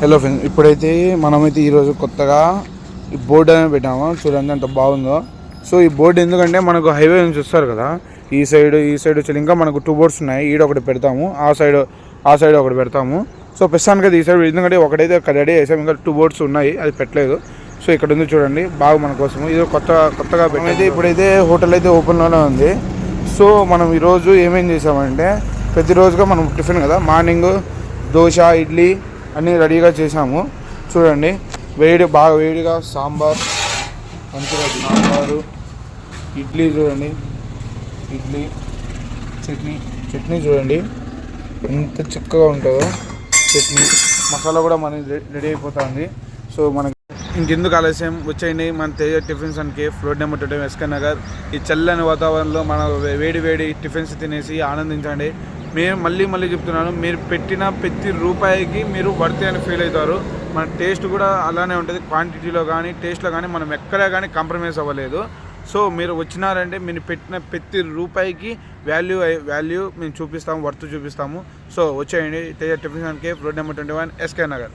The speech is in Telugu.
హలో ఫ్రెండ్స్, ఇప్పుడైతే మనమైతే ఈరోజు కొత్తగా ఈ బోర్డు అనేది పెట్టాము. చూడండి ఎంత బాగుందో. సో ఈ బోర్డు ఎందుకంటే మనకు హైవే నుంచి వస్తారు కదా, ఈ సైడ్ వచ్చి ఇంకా మనకు 2 బోర్డ్స్ ఉన్నాయి. ఈడ ఒకటి పెడతాము, ఆ సైడ్ ఒకటి పెడతాము. సో ప్రస్తుతానికి అయితే ఈ సైడ్ ఎందుకంటే ఒకటైతే రెడీ చేసాము, ఇంకా 2 బోర్డ్స్ ఉన్నాయి, అది పెట్టలేదు. సో ఇక్కడ ఉంది చూడండి, బాగా మన కోసము ఇది కొత్తగా పెట్టయితే ఇప్పుడైతే హోటల్ అయితే ఓపెన్లోనే ఉంది. సో మనం ఈరోజు ఏమేం చేసామంటే, ప్రతిరోజుగా మనం టిఫిన్ కదా, మార్నింగ్ దోశ, ఇడ్లీ అన్నీ రెడీగా చేసాము. చూడండి, బాగా వేడిగా సాంబార్, మంచిగా సాంబారు, ఇడ్లీ చూడండి, ఇడ్లీ చట్నీ చూడండి ఎంత చక్కగా ఉంటుందో. చట్నీ మసాలా కూడా మనకి రెడీ అయిపోతుంది. సో మనకి ఇంకెందుకు ఆలస్యం, వచ్చేయండి మన Teja tiffins and cafe, road number 2 SK Nagar. ఈ చల్లని వాతావరణంలో మన వేడి టిఫిన్స్ తినేసి ఆనందించండి. మేము మళ్ళీ చెప్తున్నాను, మీరు పెట్టిన ప్రతి రూపాయికి మీరు వర్త్ అని ఫీల్ అవుతారు. మన టేస్ట్ కూడా అలానే ఉంటుంది, క్వాంటిటీలో కానీ టేస్ట్లో కానీ మనం ఎక్కడా కానీ కాంప్రమైజ్ అవ్వలేదు. సో మీరు వచ్చినారంటే మీరు పెట్టిన ప్రతి రూపాయికి వాల్యూ మేము చూపిస్తాము, వర్త్ చూపిస్తాము. సో వచ్చేయండి Teja tiffins and cafe, road number 21 SK Nagar.